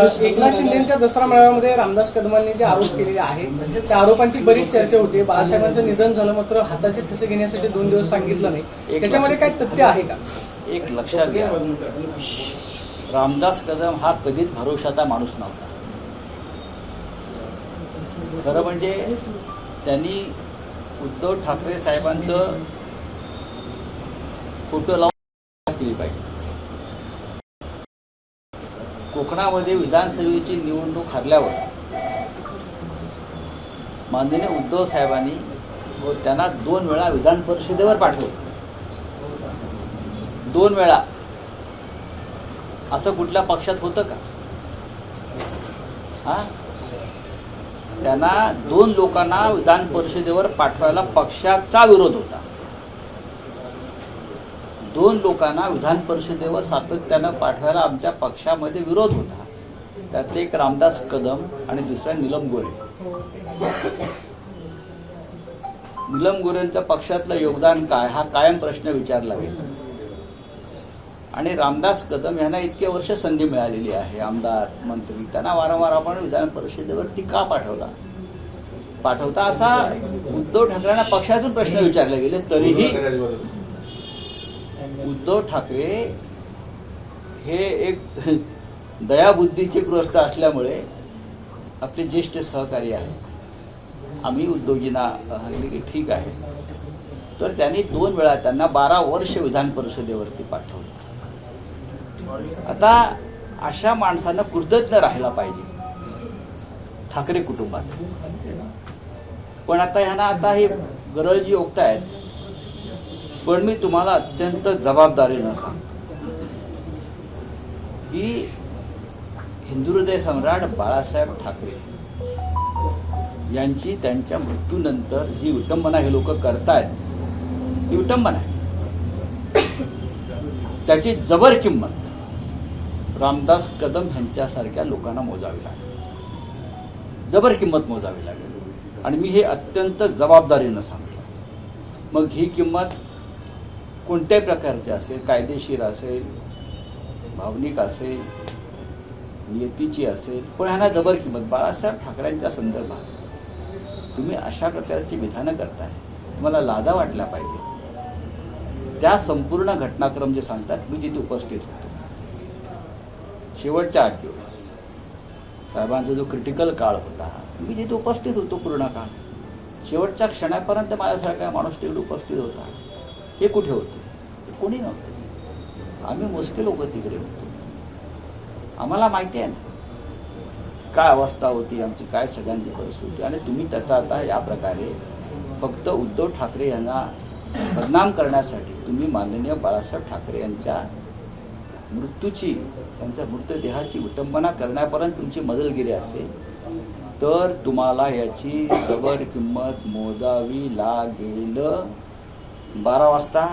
एकनाथ शिंदेच्या दसरा मेळाव्यामध्ये रामदास कदमांनी जे आरोप केलेले आहेत त्या आरोपांची बरीच चर्चा होती. बाळासाहेबांचं निधन झालं मात्र हाताचे ठसे घेण्यासाठी 2 दिवस सांगितलं नाही, त्याच्यामध्ये काय तथ्य आहे का? एक लक्षात घ्या, रामदास कदम हा कधीच भरोशाचा माणूस नव्हता. खरं म्हणजे त्यांनी उद्धव ठाकरे साहेबांचं फोटो लावून केली पाहिजे. कोकणामध्ये विधानसभेची निवडणूक हरल्यावर माननीय उद्धव साहेबांनी त्यांना 2 वेळा विधान परिषदेवर पाठवलं. 2 वेळा. असं कुठल्या पक्षात होतं का? त्यांना 2 लोकांना विधान परिषदेवर पाठवायला पक्षाचा विरोध होता. 2 लोकांना विधान परिषदेवर सातत्यानं पाठवायला आमच्या पक्षामध्ये विरोध होता. त्यातले एक रामदास कदम आणि दुसरा नीलम गोरे. नीलम गोरेंचं पक्षातलं योगदान काय हा कायम प्रश्न विचारला गेला. आणि रामदास कदम यांना इतके वर्ष संधी मिळालेली आहे, आमदार मंत्री, त्यांना वारंवार आपण विधान परिषदेवरती का पाठवता असा उद्धव ठाकरेंना पक्षातून प्रश्न विचारले गेले. तरीही उद्धव ठाकरे हे एक दयाबुद्धीचे ग्रस्त असल्यामुळे आपले ज्येष्ठ सहकारी आहेत, आम्ही उद्धवजींना की ठीक आहे, तर त्यांनी 2 वेळा त्यांना 12 वर्ष विधान परिषदेवरती पाठवलं. आता अशा माणसांना कृतज्ञ राहायला पाहिजे ठाकरे कुटुंबात. पण आता ह्यांना हे गरळजी ओकतायत. पण मी तुम्हाला अत्यंत जबाबदारीनं सांगतो की हिंदू हृदय सम्राट बाळासाहेब ठाकरे यांची त्यांच्या मृत्यूनंतर जी विटंबना हे लोक करतायत, ही विटंबना आहे. त्याची जबर किंमत रामदास कदम यांच्यासारख्या लोकांना मोजावी लागेल, जबर किंमत मोजावी लागेल. आणि मी हे अत्यंत जबाबदारीनं सांगतो. मग ही किंमत कोणत्याही प्रकारची असेल, कायदेशीर असेल, भावनिक असेल, नियतीची असेल, पण ह्यांना जबर किंमत. बाळासाहेब ठाकरेंच्या संदर्भात तुम्ही अशा प्रकारची विधानं करताय, तुम्हाला लाजा वाटल्या पाहिजे. त्या संपूर्ण घटनाक्रम जे सांगतात, मी तिथे उपस्थित होतो. शेवटच्या 8 दिवस साहेबांचा जो क्रिटिकल काळ होता, मी तिथे उपस्थित होतो पूर्ण काळ. शेवटच्या क्षणापर्यंत माझ्यासारखा माणूस तिकडे उपस्थित होता. हे कुठे होते? कोणी नव्हते. आम्ही मोजके लोक तिकडे होतो. आम्हाला माहिती आहे ना काय अवस्था होती आमची, काय सगळ्यांची परिस्थिती होती. आणि तुम्ही त्याचा आता या प्रकारे फक्त उद्धव ठाकरे यांना बदनाम करण्यासाठी तुम्ही माननीय बाळासाहेब ठाकरे यांच्या मृत्यूची, त्यांच्या मृतदेहाची विटंबना करण्यापर्यंत तुमची मजल गेली असेल तर तुम्हाला याची जबर किंमत मोजावी लागेल. 12 वाजता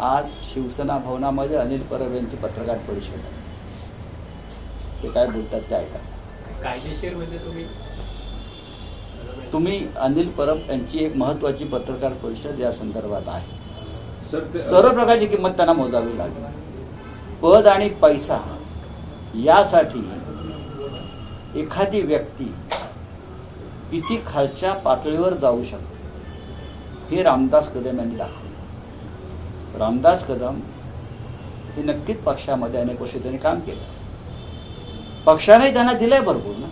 आज शिवसेना भवनामध्ये अनिल परब यांची पत्रकार परिषद आहे. ते काय बोलतात ते ऐका. कायदेशीर म्हणजे तुम्ही अनिल परब यांची एक महत्वाची पत्रकार परिषद या संदर्भात आहे. सर्व प्रकारची किंमत त्यांना मोजावी लागेल. पद आणि पैसा यासाठी एखादी व्यक्ती किती खालच्या पातळीवर जाऊ शकते हे रामदास कदम यांनी दाखवलं. रामदास कदम हे नक्कीच पक्षामध्ये अनेक वर्ष त्यांनी काम केलं. पक्षाने त्यांना दिलंय भरपूर ना,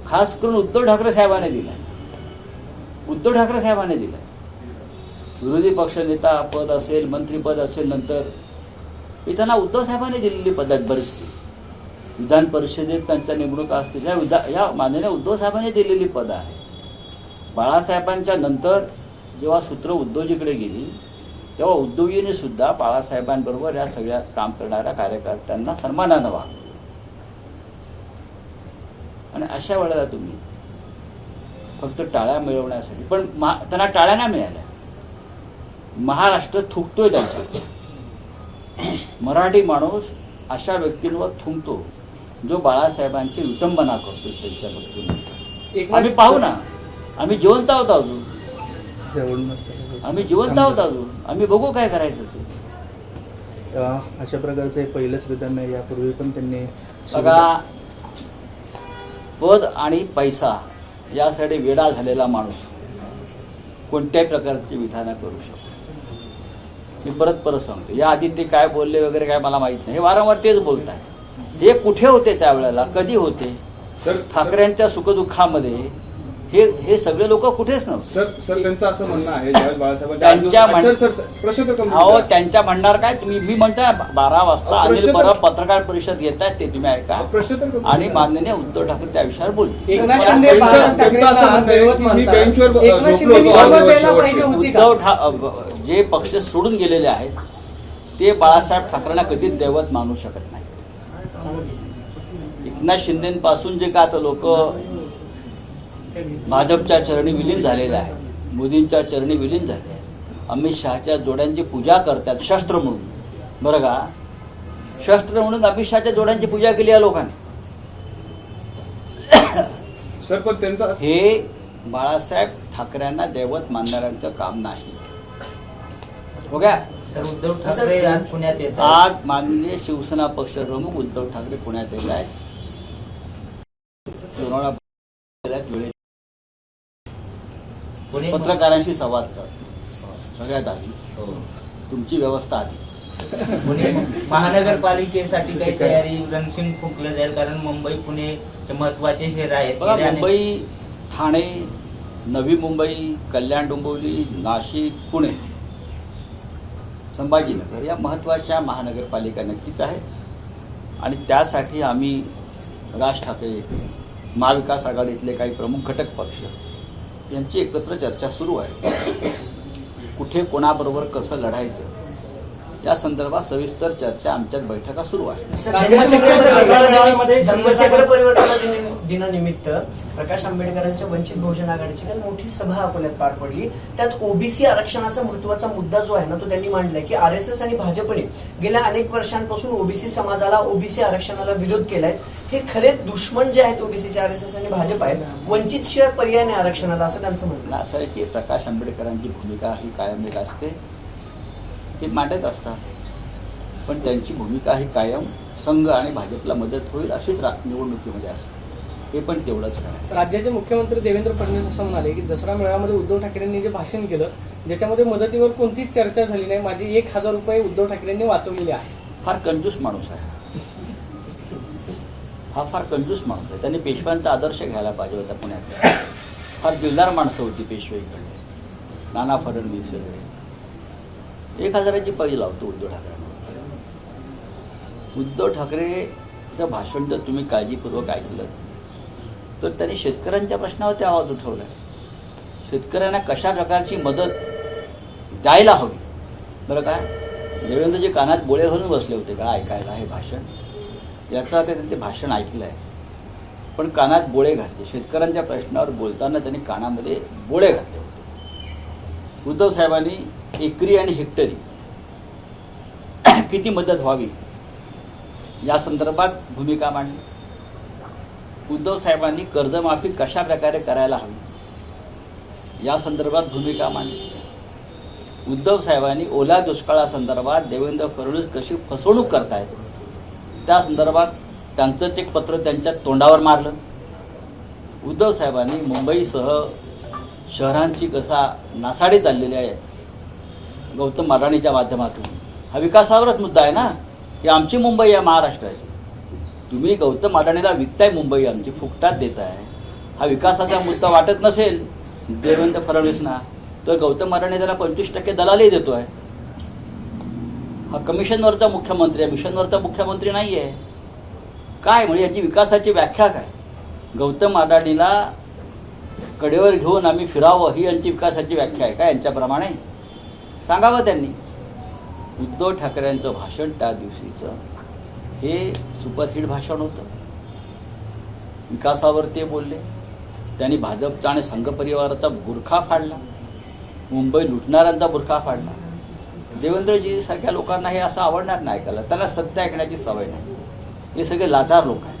खास करून उद्धव ठाकरे साहेबांनी दिलंय. उद्धव ठाकरे साहेबांनी दिलंय. विरोधी पक्ष नेता पद असेल, मंत्रीपद असेल, नंतर हे त्यांना उद्धव साहेबांनी दिलेली पद आहेत बरीचशी. विधान परिषदेत त्यांच्या नेमणुका असतील, या माननीय उद्धव साहेबांनी दिलेली पद आहे. बाळासाहेबांच्या नंतर जेव्हा सूत्र उद्धवजीकडे गेली तेव्हा उद्धवजीने सुद्धा बाळासाहेबांबरोबर या सगळ्या काम करणाऱ्या कार्यकर्त्यांना सन्मानानं वागलं. आणि अशा वेळेला तुम्ही फक्त टाळ्या मिळवण्यासाठी, पण त्यांना टाळ्या नाही मिळाल्या. महाराष्ट्र थुकतोय त्यांच्यावर. मराठी माणूस अशा व्यक्तींवर थुंकतो जो बाळासाहेबांची विटंबना करतो त्यांच्या मृत्यूनंतर. आम्ही पाहू ना, आम्ही जिवंत आहोत अजून, आम्ही जिवंत आहोत अजून, आम्ही बघू काय करायचं ते. अशा प्रकारचं पहिलंच विधान नाही, यापूर्वी पण त्यांनी बघा पद आणि पैसा यासाठी वेडा झालेला माणूस कोणत्याही प्रकारची विधानं करू शकतो. मी परत सांगतो, या आधी ते काय बोलले वगैरे काय मला माहित नाही, हे वारंवार तेच बोलत आहे. हे कुठे होते त्यावेळेला, कधी होते? ठाकरेंच्या सुखदुःखामध्ये हे सगळे लोक कुठेच नव्हते. सर त्यांचं असं म्हणणं आहे ज्यावेळेस त्यांच्या म्हणणार काय, तुम्ही मी म्हणता 12 वाजता अनिल परब पत्रकार परिषद घेत आहेत, ते तुम्ही ऐका. आणि माननीय उद्धव ठाकरे त्या विषयावर बोलते. उद्धव जे पक्ष सोडून गेलेले आहेत ते बाळासाहेब ठाकरेंना कधीच दैवत मानू शकत नाही. एकनाथ शिंदेपासून जे का आता लोक भाजपच्या चरणी विलीन झालेले आहेत, मोदींच्या चरणी विलीन झाले आहेत, अमित शहाच्या जोड्यांची पूजा करतात शस्त्र म्हणून. बरं का, शस्त्र म्हणून अमित शहाच्या जोड्यांची पूजा केली या लोकांनी. सर पण त्यांचा हे बाळासाहेब ठाकरेंना दैवत मानणाऱ्यांचं काम नाही. हो का? उद्धव ठाकरे आज पुण्यात येत आहेत. आज माननीय शिवसेना पक्षप्रमुख उद्धव ठाकरे पुण्यात येत आहेत. लोणावळा वेळेत पत्रकारांशी संवाद साध. सगळ्यात आधी तुमची व्यवस्था आधी. पुणे महानगरपालिकेसाठी काही तयारी रणशिंग फुंकलं जाईल, कारण मुंबई पुणे महत्वाचे शहर आहेत. बघा, मुंबई, ठाणे, नवी मुंबई, कल्याण डोंबिवली, नाशिक, पुणे, संभाजीनगर या महत्वाच्या महानगरपालिका नक्कीच आहेत. आणि त्यासाठी आम्ही राज ठाकरे, महाविकास आघाडीतले काही प्रमुख घटक पक्ष यांची एकत्र चर्चा सुरू आहे. कुठे कोणाबरोबर कसं लढायचं या संदर्भात सविस्तर चर्चा आमच्यात बैठका सुरू आहे. धर्मचक्र परिवर्तन दिनानिमित्त प्रकाश आंबेडकरांच्या वंचित बहुजन आघाडीची काल मोठी सभा अकोल्यात पार पडली. त्यात ओबीसी आरक्षणाचा महत्वाचा मुद्दा जो आहे ना, तो त्यांनी मांडलाय की आरएसएस आणि भाजपने गेल्या अनेक वर्षांपासून ओबीसी समाजाला, ओबीसी आरक्षणाला विरोध केलाय. हे खरे दुश्मन जे आहेत ओबीसीचे आरएसएस आणि भाजप आहेत, वंचित शिवाय पर्याय नाही आरक्षणाला, असं त्यांचं म्हणणं. असं आहे की प्रकाश आंबेडकरांची भूमिका ही कायम एक असते, ते मांडत असतात, पण त्यांची भूमिका ही कायम संघ आणि भाजपला मदत होईल अशीच निवडणुकीमध्ये असते. हे पण तेवढंच काय. राज्याचे मुख्यमंत्री देवेंद्र फडणवीस असं म्हणाले की दसरा मेळाव्यामध्ये उद्धव ठाकरेंनी जे भाषण केलं ज्याच्यामध्ये मदतीवर कोणतीच चर्चा झाली नाही, माझे 1,000 रुपये उद्धव ठाकरेंनी वाचवलेले आहेत. फार कंजूस माणूस आहे हा, फार कंजूस माणूस आहे. त्यांनी पेशव्यांचा आदर्श घ्यायला पाहिजे होता. पुण्यातल्या फार दिलदार माणसं होती पेशवेकडे, नाना फडणवीस वगैरे. 1,000ची पैज लावतो उद्धव ठाकरेंना. उद्धव ठाकरेचं भाषण जर तुम्ही काळजीपूर्वक ऐकलं तर त्यांनी शेतकऱ्यांच्या प्रश्नावरती आवाज उठवला. शेतकऱ्यांना कशा प्रकारची मदत द्यायला हवी. बरं काय, देवेंद्रजी कानात बोळे घालून बसले होते का ऐकायला हे भाषण? याचा अर्थ त्यांचे भाषण ऐकलं आहे पण कानात बोळे घातले. शेतकऱ्यांच्या प्रश्नावर बोलताना त्यांनी कानामध्ये बोळे घातले होते. उद्धव साहेबांनी एकरी आणि हेक्टरी किती मदत व्हावी या संदर्भात भूमिका मांडली. उद्धव साहेबांनी कर्जमाफी कशा प्रकारे करायला हवी या संदर्भात भूमिका मांडली. उद्धव साहेबांनी ओल्या दुष्काळासंदर्भात देवेंद्र फडणवीस कशी फसवणूक करतायत त्या संदर्भात त्यांचंच एक पत्र त्यांच्या तोंडावर मारलं. उद्धव साहेबांनी मुंबईसह शहरांची कसा नासाडी चाललेली आहे गौतम अडाणीच्या माध्यमातून. हा विकासावरच मुद्दा आहे ना, की आमची मुंबई आहे महाराष्ट्राची. तुम्ही गौतम अडाणीला विकताय मुंबई आमची, फुकटात देताय. हा विकासाचा मुद्दा वाटत नसेल देवेंद्र फडणवीसना तर गौतम अडाणी त्याला 25% दलाली देतोय. हा कमिशनवरचा मुख्यमंत्री आहे, मिशनवरचा मुख्यमंत्री नाही आहे. काय म्हणजे याची विकासाची व्याख्या काय? गौतम अडाणीला कडेवर घेऊन आम्ही फिरावं ही यांची विकासाची व्याख्या आहे का? यांच्याप्रमाणे सांगावं त्यांनी. उद्धव ठाकरेंचं भाषण त्या दिवशीचं हे सुपरहिट भाषण होतं. विकासावर ते बोलले. त्यांनी भाजपचा आणि संघ परिवाराचा बुरखा फाडला, मुंबई लुटणाऱ्यांचा बुरखा फाडला. देवेंद्रजी सारख्या लोकांना हे असं आवडणार नाही ऐकायला. त्यांना सत्य ऐकण्याची सवय नाही. हे सगळे लाचार लोक आहेत.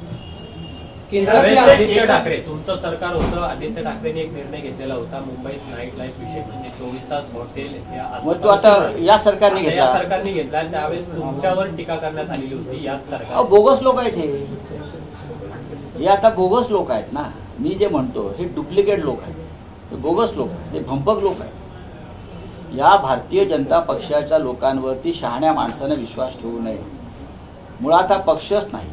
आदित्य ठाकरे तुमचं सरकार होतं, आदित्य ठाकरेंनी एक निर्णय घेतलेला होता मुंबईत नाईट लाईफ विषय म्हणजे 24 तास हॉटेल. मग तो आता या सरकारने घेतला. या सरकारने घेतला त्यावेळेस तुमच्यावर टीका करण्यात आलेली होती. याच सरकार बोगस लोक आहेत हे. हे आता बोगस लोक आहेत ना. मी जे म्हणतो हे डुप्लिकेट लोक आहेत, हे बोगस लोक आहेत, हे भंपक लोक आहेत. या भारतीय जनता पक्षाच्या लोकांवरती शहाण्या माणसाने विश्वास ठेवू नये. मुळात हा पक्षच नाही,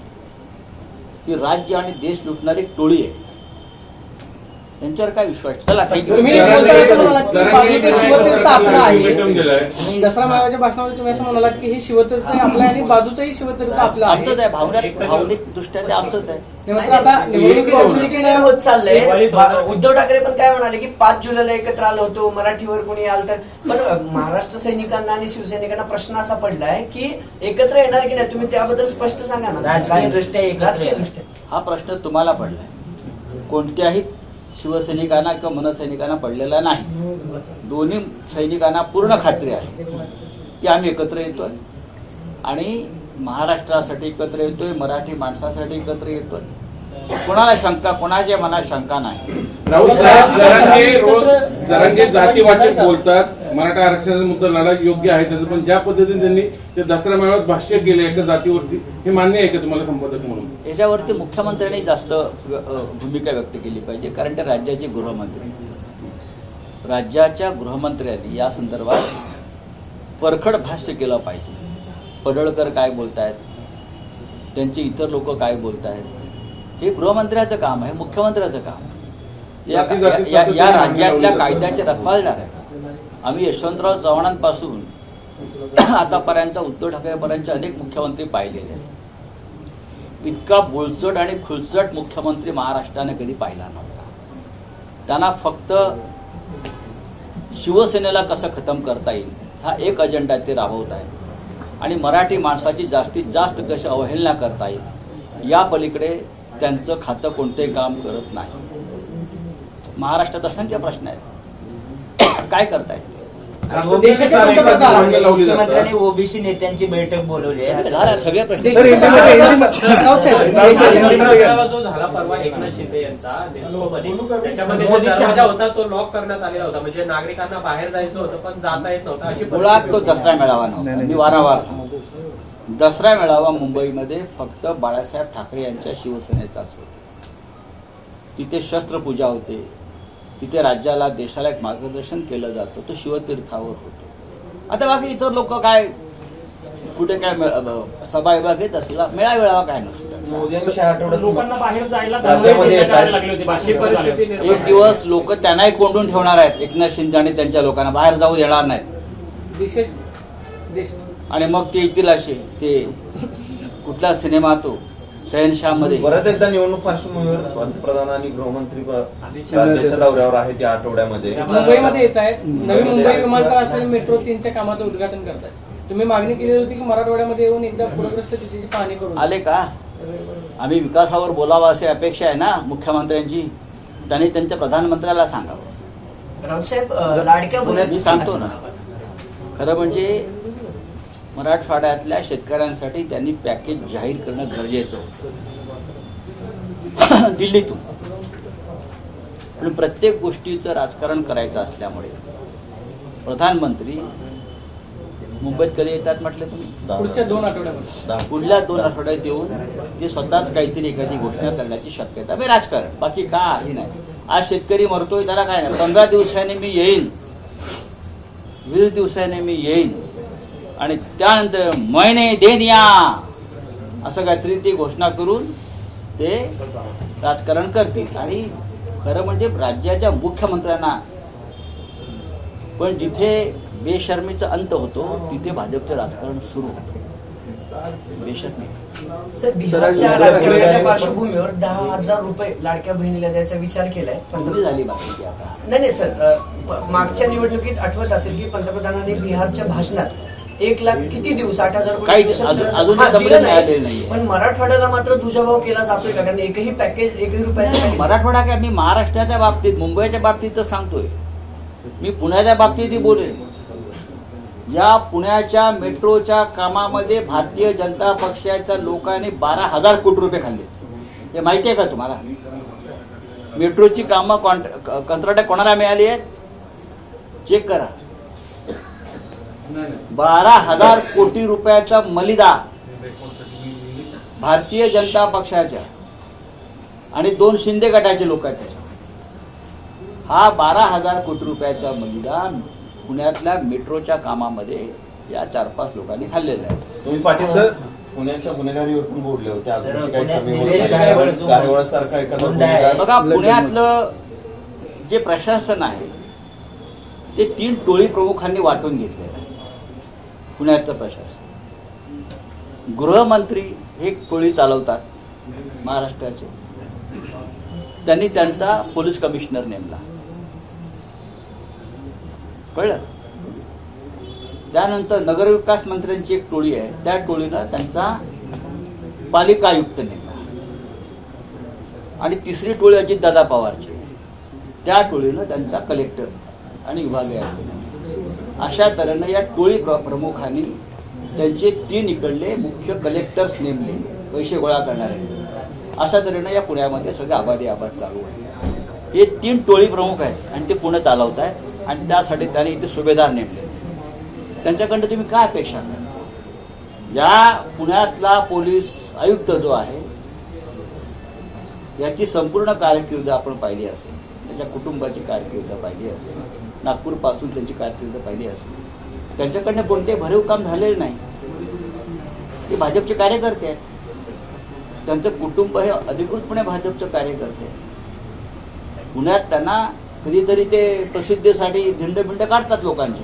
ही राज्य आणि देश लुटणारी टोळी आहे. त्यांच्यावर काय विश्वास? चला ठीक आहे. तुम्ही बोलताय असं म्हणालात की बाजूचं शिवतीर्थ आपलं आहे. दसरा मेळाव्याच्या भाषणामध्ये तुम्ही असं म्हणालात की हे शिवतीर्थ आपलं आहे आणि बाजूचंही शिवतीर्थ आपलं आमचंच आहे. आहे, भावनिक दृष्ट्या ते आमचंच आहे. मात्र आता निवडणुकीच्या उलटीकडे होत चाललंय. उद्धव ठाकरे पण काय म्हणाले की 5 जुलैला एकत्र आलो होतो, मराठीवर कोणी आलं तर. पण महाराष्ट्र सैनिकांना आणि शिवसैनिकांना प्रश्न असा पडलाय की एकत्र येणार की नाही, तुम्ही त्याबद्दल स्पष्ट सांगा ना. राजकीयदृष्ट्या हा प्रश्न तुम्हाला पडलाय, कोणत्याही शिवसैनिकांना किंवा मनसैनिकांना पडलेला नाही. दोन्ही सैनिकांना पूर्ण खात्री आहे की आम्ही एकत्र येतोय आणि महाराष्ट्रासाठी एकत्र येतोय, मराठी माणसासाठी एकत्र येतोय. कोणाला शंका, कोणाच्या मनात शंका नाही. राऊत साहेब, जरांगे जातीवाचक बोलतात, मराठा आरक्षणाचा मुद्दा लढा योग्य आहे त्याचं, पण ज्या पद्धतीने त्यांनी ते दसरा मेळाव्यात भाष्य केलं एका जातीवरती, हे मान्य आहे का तुम्हाला संपादक म्हणून? याच्यावरती मुख्यमंत्र्यांनी जास्त भूमिका व्यक्त केली पाहिजे, कारण ते राज्याचे गृहमंत्री. राज्याच्या गृहमंत्र्यांनी या संदर्भात परखड भाष्य केलं पाहिजे. पडळकर काय बोलतायत, त्यांचे इतर लोक काय बोलतायत, हे गृहमंत्र्याचं काम आहे, मुख्यमंत्र्याचं काम. या राज्यातल्या कायद्याचे रखवालदार आहेत. आम्ही यशवंतराव चव्हाणांपासून आतापर्यंत उद्धव ठाकरेपर्यंतचे अनेक मुख्यमंत्री पाहिलेले आहेत. इतका बोलचट आणि खुलचट मुख्यमंत्री महाराष्ट्राने कधी पाहिला नव्हता. त्यांना फक्त शिवसेनेला कसं खतम करता येईल हा एक अजेंडा ते राबवत आहेत आणि मराठी माणसाची जास्तीत जास्त कशी अवहेलना करता येईल या पलीकडे त्यांचं खातं कोणतेही काम करत नाही. महाराष्ट्रात असंख्य प्रश्न आहेत, काय करतायत? मुख्यमंत्र्यांनी ओबीसी नेत्यांची बैठक बोलवली आहे. सगळे प्रश्न जो झाला परवा एकनाथ शिंदे यांचा नेस्कोमध्ये, त्याच्यामध्ये जो दरवाजा होता तो लॉक करण्यात आलेला होता, म्हणजे नागरिकांना बाहेर जायचं होतं पण जाता येत नव्हतं अशी मुळात तो दसरा मेळावा नव्हता. मी वारंवार सांगतो, दसरा मेळावा मुंबईमध्ये फक्त बाळासाहेब ठाकरे यांच्या शिवसेनेचाच होता. तिथे शस्त्रपूजा होते, तिथे राज्याला देशाला एक मार्गदर्शन केलं जातं, तो शिवतीर्थावर होतो. आता बाकी इतर लोक काय कुठे काय सभा विभाग घेत असला मेळावेळावा काय नसतो. लोकांना बाहेर जायला अशी परिस्थिती निर्माण एक दिवस लोक त्यांनाही कोंडून ठेवणार आहेत. एकनाथ शिंदे आणि त्यांच्या लोकांना बाहेर जाऊ देणार नाहीत आणि मग ते येतील असे ते कुठला सिनेमा तो शहनशाह मध्ये. परत एकदा निवडणूक पार्श्वभूमीवर पंतप्रधान आणि गृहमंत्री राज्याच्या दौऱ्यावर आहेत या आठवड्यामध्ये. मुंबईमध्ये येत आहेत. नवी मुंबई विमानतळ असेल, मेट्रो 3च्या कामाचं उद्घाटन करतायत. तुम्ही मागणी केली होती की मराठवाड्यामध्ये येऊन एकदा पूरग्रस्त स्थितीची पाहणी करून आले का? आम्ही विकासावर बोलावं अशी अपेक्षा आहे ना मुख्यमंत्र्यांची. त्यांनी त्यांच्या प्रधानमंत्र्याला सांगावं. राऊतसाहेब, लाडक्या मी सांगतो ना, खरं म्हणजे मराठवाड्यातल्या शेतकऱ्यांसाठी त्यांनी पॅकेज जाहीर करणं गरजेचं होतं दिल्लीतून. पण प्रत्येक गोष्टीचं राजकारण करायचं असल्यामुळे प्रधानमंत्री मुंबईत कधी येतात म्हटलं तुम्ही? पुढच्या 2 आठवड्यामध्ये. पुढल्या 2 आठवड्यात येऊन ते स्वतःच काहीतरी एखादी घोषणा करण्याची शक्यता. मी राजकारण बाकी काही नाही. आज शेतकरी मरतोय त्याला काय नाही. 15 दिवसांनी मी येईन, 20 दिवसांनी मी येईन आणि त्यानंतर महिने दे दिया असं काहीतरी ते घोषणा करून ते राजकारण करतील. आणि खरं म्हणजे राज्याच्या मुख्यमंत्र्यांना पण जिथे बेशर्मीचा अंत होतो तिथे भाजपचं राजकारण सुरू होतं. बेशर्मी. सर, बिहारच्या राजकारणाच्या पार्श्वभूमीवर 10,000 रुपये लाडक्या बहिणीला द्यायचा विचार केलाय. झाली बाकी आता नाही सर, मागच्या निवडणुकीत आठवत असेल की पंतप्रधानांनी बिहारच्या भाषणात 1 लाख किती देऊ, 60,000 काही अजून मिळालेलं नाही. पण मराठवाड्याला मात्र दुजाभाव केला जातोय का? कारण एकही रुपयाचं मराठवाडा काय, मी महाराष्ट्राच्या बाबतीत मुंबईच्या बाबतीत तर सांगतोय, मी पुण्याच्या बाबतीतही बोलेन. या पुण्याच्या मेट्रोच्या कामामध्ये भारतीय जनता पक्षाच्या लोकांनी 12,000 कोटी रुपये खाल्ले. हे माहिती आहे का तुम्हाला? मेट्रोची कामं कंत्राट कोणाला मिळाली आहेत? चेक करा. 12,000 कोटी रुपयाचा मलिदा भारतीय जनता पक्षाच्या आणि 2 शिंदे गटाचे लोक आहेत त्याच्यामध्ये. हा 12,000 कोटी रुपयाचा मुद्दा पुण्यातल्या मेट्रोच्या कामामध्ये या 4-5 लोकांनी खाल्लेला आहे. तुम्ही पाटील सर, पुण्याच्या गुन्हेगारीवर पण बोलले होते. अजून सर, किती काही पुण्यात कमी होत निलेश नाही. गायकवाड गायकवाडसारखा एखादा गुंडा आहे. गुन्हेगार बघा, पुण्यातलं जे प्रशासन आहे ते 3 टोळी प्रमुखांनी वाटून घेतलेलं आहे. पुण्याचं प्रशासन, गृहमंत्री हे एक टोळी चालवतात महाराष्ट्राचे, त्यांनी त्यांचा पोलीस कमिशनर नेमला, कळलं. त्यानंतर नगरविकास मंत्र्यांची एक टोळी आहे, त्या टोळीनं त्यांचा पालिका आयुक्त नेमला. आणि तिसरी टोळी अजितदादा पवारची, त्या टोळीनं त्यांचा कलेक्टर आणि विभागीय आयुक्त नेमला. अशा तऱ्हेनं या टोळी प्रमुखांनी त्यांचे 3 इकडले मुख्य कलेक्टर्स नेमले, पैसे गोळा करणारे. अशा तऱ्हेनं या पुण्यामध्ये सगळे आबादी चालू आहे. हे 3 टोळी प्रमुख आहेत आणि ते पुणे चालवत आहेत आणि त्यासाठी त्यांनी इथे सुभेदार नेमले. त्यांच्याकडनं तुम्ही काय अपेक्षा करता? या पुण्यातला पोलीस आयुक्त जो आहे याची संपूर्ण कारकीर्द आपण पाहिली असेल, त्याच्या कुटुंबाची कारकीर्द पाहिली असेल, नागपूरपासून त्यांची कारकीर्द पाहिली असेल, त्यांच्याकडनं कोणते भरीव काम झालेले नाही. ते भाजपचे कार्यकर्ते आहेत, त्यांचं कुटुंब हे अधिकृतपणे भाजपचे कार्यकर्ते आहेत. पुण्यात त्यांना कधीतरी ते प्रसिद्धीसाठी धिंड काढतात लोकांची.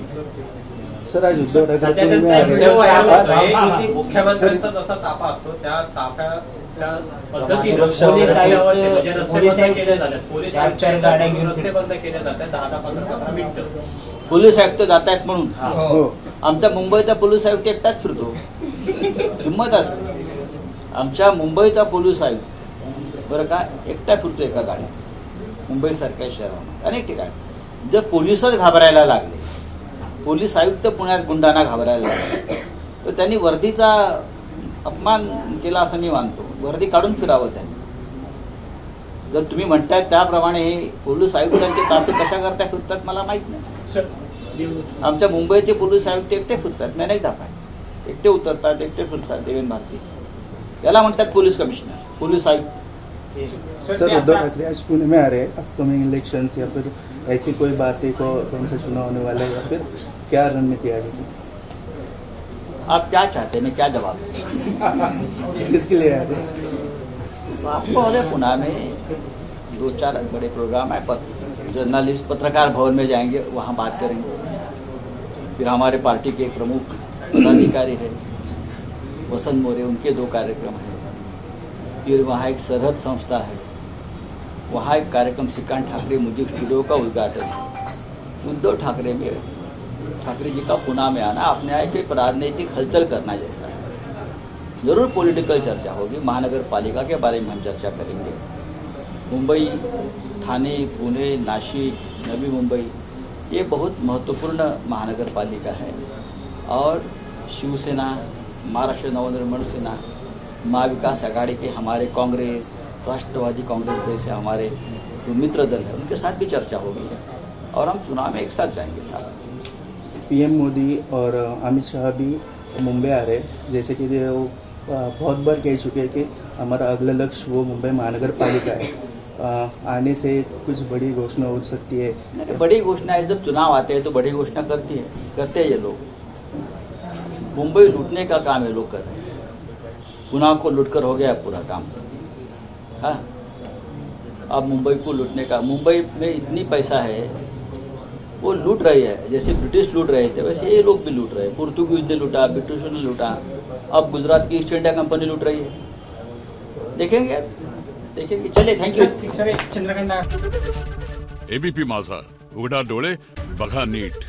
सर, आज उद्धव ठाकरे सध्या त्यांचा एक व्हिडिओ व्हायरल होतोय. मुख्यमंत्र्यांचा जसा ताफा असतो त्या ताफ्याच्या पद्धतीने पोलीस आयुक्त- म्हणजे रस्ते पोलीस बंद आयुक्त केले जातात. पोलीस 4 गाड्या घेऊन रस्ते बंद केले जातात 10-15 मिनिटं. पोलीस आयुक्त जात आहेत म्हणून हो. आमचा मुंबईचा पोलीस आयुक्त एकटाच फिरतो, हिंमत असते. आमच्या मुंबईचा पोलीस आयुक्त बरं का एकटा फिरतो एका गाडीत मुंबईसारख्या शहरामध्ये अनेक ठिकाणी. जर पोलीसच घाबरायला लागले, पोलीस आयुक्त पुण्यात गुंडांना घाबरायला लागले, तर त्यांनी वर्दीचा अपमान केला असं मी मानतो. वर्दी काढून फिरावं त्यांनी. जर तुम्ही म्हणताय त्याप्रमाणे हे पोलीस आयुक्तांचे ताफे कशा करता फिरतात मला माहित नाही. आमच्या मुंबईचे पोलीस आयुक्त एकटे फिरतात, मी नाही दाखवाय, एकटे उतरतात, एकटे फिरतात. देवेंद्र भारती याला म्हणतात पोलीस कमिशनर, पोलीस आयुक्त. सर, उद्धव ठाकरे आज पुणे में आ रहे हैं. अपकमिंग इलेक्शंस या फिर ऐसी कोई बात है कौन सा चुनाव होने वाला है या फिर क्या रणनीति आएगी? आप क्या चाहते हैं, मैं क्या जवाब दूं? किसके लिए आ रहे हैं? आपको अरे पुणे में 2-4 बड़े प्रोग्राम है. जर्नलिस्ट पत्रकार भवन में जाएंगे, वहाँ बात करेंगे. फिर हमारे पार्टी के प्रमुख पदाधिकारी है वसंत मोरे, उनके 2 कार्यक्रम हैं. फिर वहाँ एक सरहद संस्था है, वहाँ एक कार्यक्रम श्रीकांत ठाकरे म्यूजिक स्टूडियो का उद्घाटन है. उद्धव ठाकरे जी का पुणे में आना अपने आप एक राजनीतिक हलचल करना जैसा है. जरूर पॉलिटिकल चर्चा होगी, महानगर पालिका के बारे में हम चर्चा करेंगे. मुंबई, ठाणे, पुणे, नासिक, नवी मुंबई ये बहुत महत्वपूर्ण महानगर पालिका है. और शिवसेना, महाराष्ट्र नवनिर्माण सेना, महाविकास आघाड़ी के हमारे कांग्रेस, राष्ट्रवादी कांग्रेस जैसे हमारे जो मित्र दल है उनके साथ भी चर्चा होगी और हम चुनाव में एक साथ जाएंगे साथ. पीएम मोदी और अमित शाह भी मुंबई आ रहे हैं. जैसे कि वो बहुत बार कह चुके हैं कि हमारा अगला लक्ष्य वो मुंबई महानगर पालिका है. आने से कुछ बड़ी घोषणा हो सकती है. बड़ी घोषणा है, जब चुनाव आते हैं तो बड़ी घोषणा करते हैं ये लोग. मुंबई लूटने का काम ये लोग कर रहे हैं. पुणे को लूटकर हो गया पूरा काम. हाँ, अब मुंबई को लूटने का, मुंबई में इतनी पैसा है वो लूट रही है. जैसे ब्रिटिश लूट रहे थे वैसे ये लोग भी लूट रहे हैं. पुर्तगीज ने लूटा, ब्रिटिशों ने लूटा, अब गुजरात की ईस्ट इंडिया कंपनी लूट रही है. देखेंगे. चलिए, थँक्यू. एबीपी माझा, उघडा डोळे बघा नीट.